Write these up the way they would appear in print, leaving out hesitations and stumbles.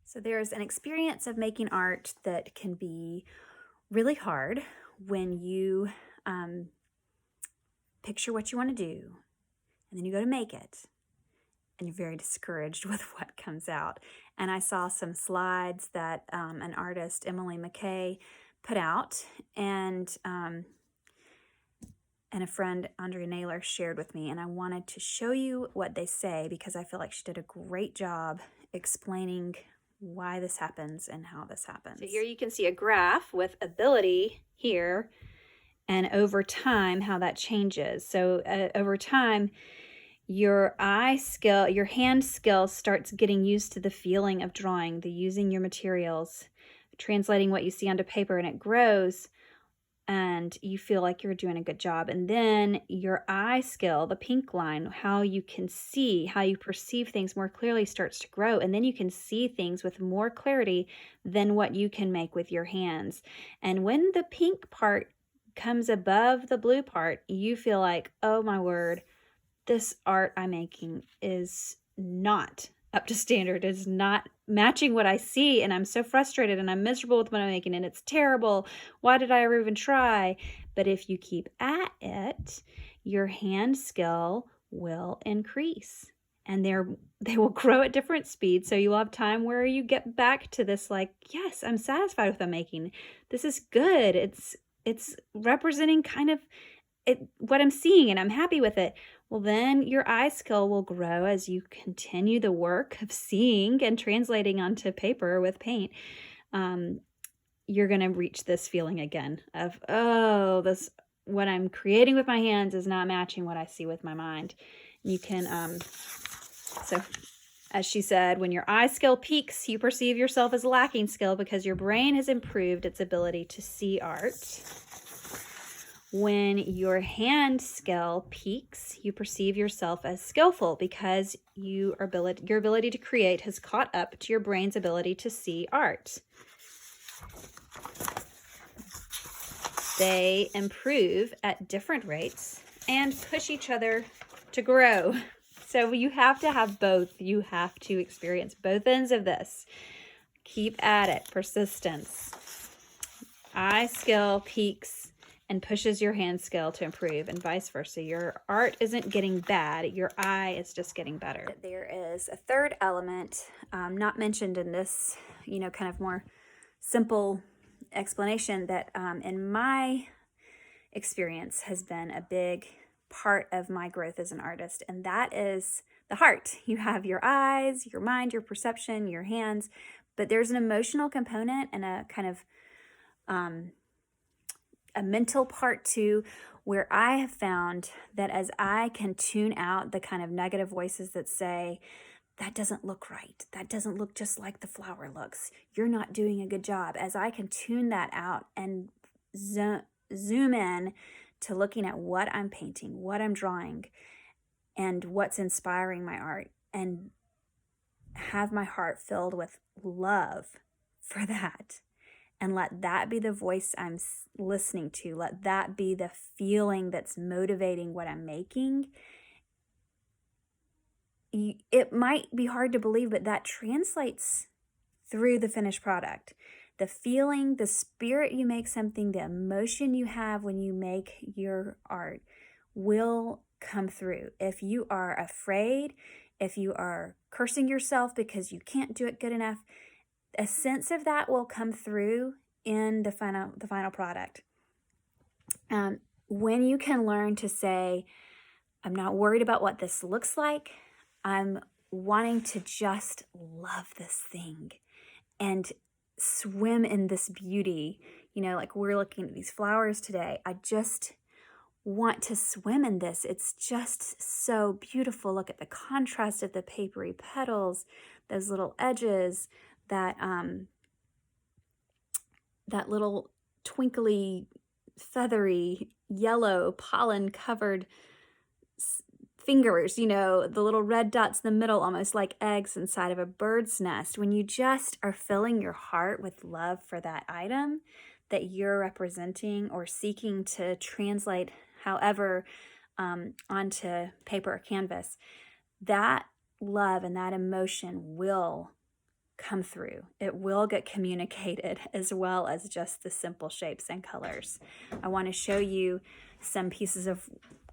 So there's an experience of making art that can be really hard when you picture what you want to do, and then you go to make it, and you're very discouraged with what comes out. And I saw some slides that an artist, Emily McKay, put out, and a friend, Andrea Naylor, shared with me, and I wanted to show you what they say because I feel like she did a great job explaining why this happens and how this happens. So here you can see a graph with ability here, and over time how that changes. So over time, your eye skill, your hand skill starts getting used to the feeling of drawing, the using your materials, translating what you see onto paper, and it grows, and you feel like you're doing a good job. And then your eye skill, the pink line, how you can see, how you perceive things more clearly, starts to grow. And then you can see things with more clarity than what you can make with your hands. And when the pink part comes above the blue part, you feel like, oh my word, this art I'm making is not up to standard, is not matching what I see, and I'm so frustrated and I'm miserable with what I'm making and it's terrible. Why did I ever even try? But if you keep at it, your hand skill will increase, and they will grow at different speeds. So you'll have time where you get back to this, like, yes, I'm satisfied with what I'm making. This is good. It's representing kind of what I'm seeing, and I'm happy with it. Well, then your eye skill will grow as you continue the work of seeing and translating onto paper with paint. You're going to reach this feeling again of, oh, what I'm creating with my hands is not matching what I see with my mind. You can, so as she said, when your eye skill peaks, you perceive yourself as lacking skill because your brain has improved its ability to see art. When your hand skill peaks, you perceive yourself as skillful because your ability to create has caught up to your brain's ability to see art. They improve at different rates and push each other to grow. So you have to have both. You have to experience both ends of this. Keep at it. Persistence. Eye skill peaks and pushes your hand skill to improve, and vice versa. Your art isn't getting bad, your eye is just getting better. There is a third element not mentioned in this, kind of more simple explanation that in my experience has been a big part of my growth as an artist, and that is the heart. You have your eyes, your mind, your perception, your hands, but there's an emotional component and a kind of a mental part too, where I have found that as I can tune out the kind of negative voices that say, that doesn't look right, that doesn't look just like the flower looks, you're not doing a good job, as I can tune that out and zoom in to looking at what I'm painting, what I'm drawing, and what's inspiring my art, and have my heart filled with love for that, and let that be the voice I'm listening to. Let that be the feeling that's motivating what I'm making. It might be hard to believe, but that translates through the finished product. The feeling, the spirit you make something, the emotion you have when you make your art will come through. If you are afraid, if you are cursing yourself because you can't do it good enough, a sense of that will come through in the final product. When you can learn to say, I'm not worried about what this looks like, I'm wanting to just love this thing and swim in this beauty. Like we're looking at these flowers today. I just want to swim in this. It's just so beautiful. Look at the contrast of the papery petals, those little edges, that little twinkly, feathery, yellow, pollen-covered fingers, the little red dots in the middle, almost like eggs inside of a bird's nest. When you just are filling your heart with love for that item that you're representing or seeking to translate, however, onto paper or canvas, that love and that emotion will come through. It will get communicated as well as just the simple shapes and colors. I want to show you some pieces of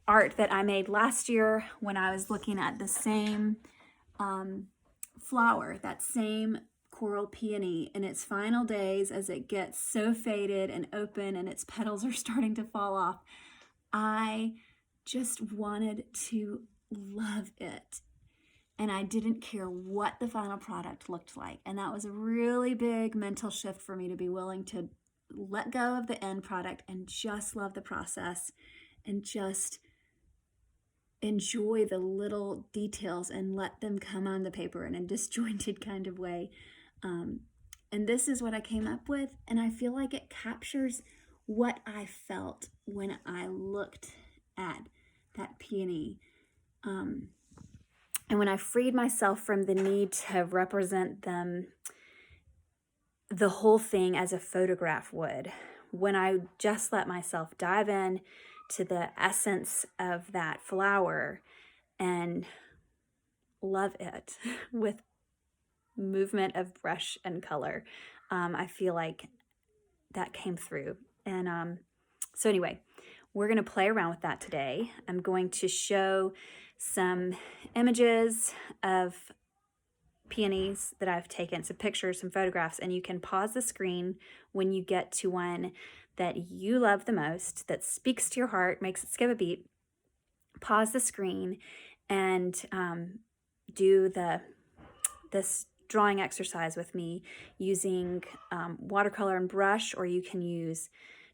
art that I made last year when I was looking at the same flower, that same coral peony in its final days as it gets so faded and open and its petals are starting to fall off. I just wanted to love it. And I didn't care what the final product looked like. And that was a really big mental shift for me, to be willing to let go of the end product and just love the process and just enjoy the little details and let them come on the paper in a disjointed kind of way. And this is what I came up with, and I feel like it captures what I felt when I looked at that peony. And when I freed myself from the need to represent them, the whole thing as a photograph would, when I just let myself dive in to the essence of that flower and love it with movement of brush and color, I feel like that came through. And so anyway, we're going to play around with that today. I'm going to show some images of peonies that I've taken, some pictures, some photographs, and you can pause the screen when you get to one that you love the most, that speaks to your heart, makes it skip a beat. Pause the screen and do this drawing exercise with me using watercolor and brush, or you can use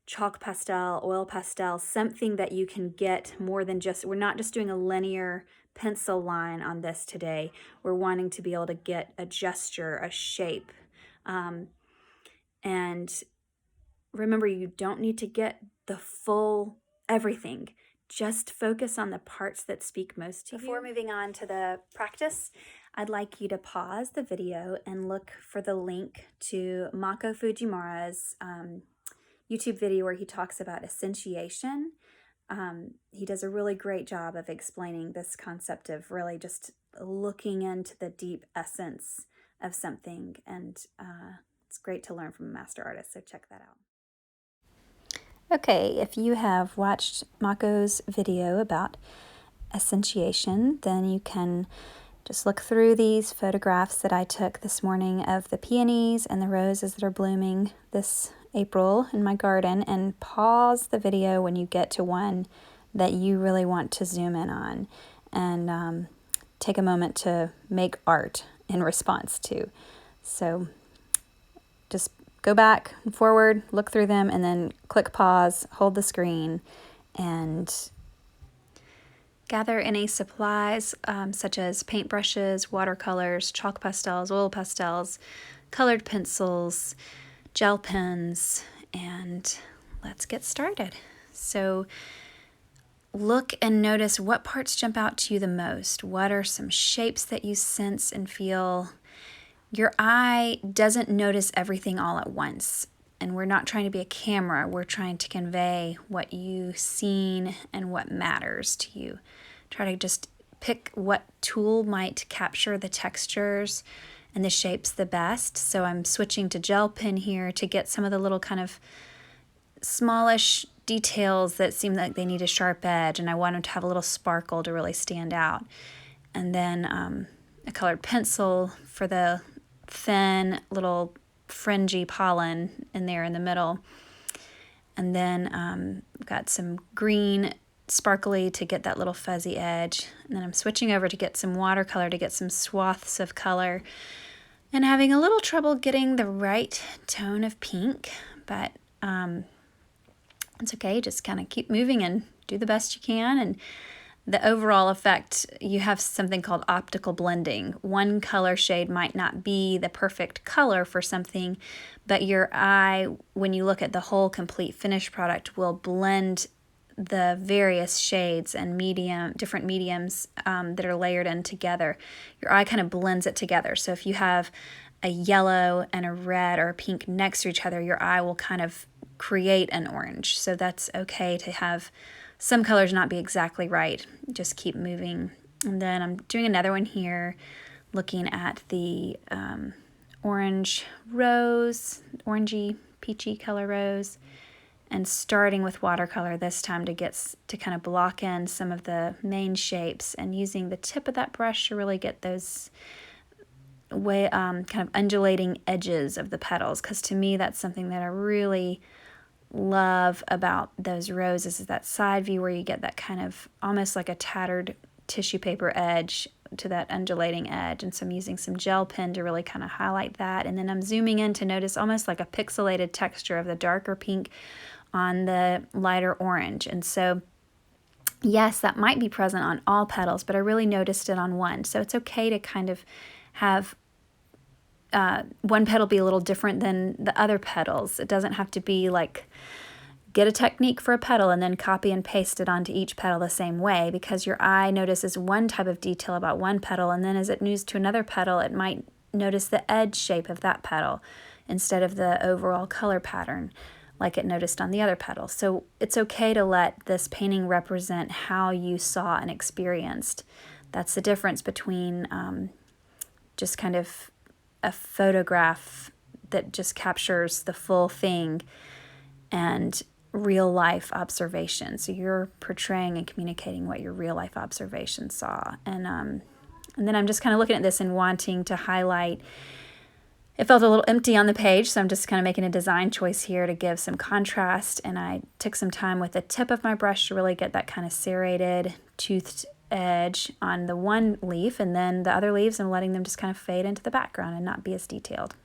chalk pastel, oil pastel, something that you can get more than just, we're not just doing a linear pencil line on this today. We're wanting to be able to get a gesture, a shape. And remember, you don't need to get the full everything. Just focus on the parts that speak most to you. Before moving on to the practice, I'd like you to pause the video and look for the link to Mako Fujimura's YouTube video where he talks about essentiation. He does a really great job of explaining this concept of really just looking into the deep essence of something, and it's great to learn from a master artist, so check that out. Okay, if you have watched Mako's video about essentiation, then you can just look through these photographs that I took this morning of the peonies and the roses that are blooming this April in my garden, and pause the video when you get to one that you really want to zoom in on, and take a moment to make art in response to. So just go back and forward, look through them, and then click pause, hold the screen, and gather any supplies such as paintbrushes, watercolors, chalk pastels, oil pastels, colored pencils, gel pens, and let's get started. So look and notice what parts jump out to you the most. What are some shapes that you sense and feel? Your eye doesn't notice everything all at once, and we're not trying to be a camera. We're trying to convey what you've seen and what matters to you. Try to just pick what tool might capture the textures and the shapes the best. So I'm switching to gel pen here to get some of the little kind of smallish details that seem like they need a sharp edge, and I want them to have a little sparkle to really stand out. And then a colored pencil for the thin little fringy pollen in there in the middle. And then got some green sparkly to get that little fuzzy edge. And then I'm switching over to get some watercolor to get some swaths of color, and having a little trouble getting the right tone of pink, but it's okay. Just kind of keep moving and do the best you can. And the overall effect, you have something called optical blending. One color shade might not be the perfect color for something, but your eye, when you look at the whole complete finished product, will blend the various shades and different mediums that are layered in together. Your eye kind of blends it together. So if you have a yellow and a red or a pink next to each other, your eye will kind of create an orange. So that's okay to have some colors not be exactly right. Just keep moving. And then I'm doing another one here, looking at the orange rose, orangey, peachy color rose, and starting with watercolor this time to kind of block in some of the main shapes, and using the tip of that brush to really get those kind of undulating edges of the petals, because to me that's something that I really love about those roses, is that side view where you get that kind of almost like a tattered tissue paper edge to that undulating edge. And so I'm using some gel pen to really kind of highlight that, and then I'm zooming in to notice almost like a pixelated texture of the darker pink on the lighter orange. And so yes, that might be present on all petals, but I really noticed it on one. So it's okay to kind of have one petal be a little different than the other petals. It doesn't have to be like get a technique for a petal and then copy and paste it onto each petal the same way, because your eye notices one type of detail about one petal, and then as it moves to another petal, it might notice the edge shape of that petal instead of the overall color pattern like it noticed on the other petal. So it's okay to let this painting represent how you saw and experienced. That's the difference between just kind of a photograph that just captures the full thing and real life observation. So you're portraying and communicating what your real life observation saw. And then I'm just kind of looking at this and wanting to highlight. It felt a little empty on the page, so I'm just kind of making a design choice here to give some contrast, and I took some time with the tip of my brush to really get that kind of serrated, toothed edge on the one leaf, and then the other leaves I'm letting them just kind of fade into the background and not be as detailed.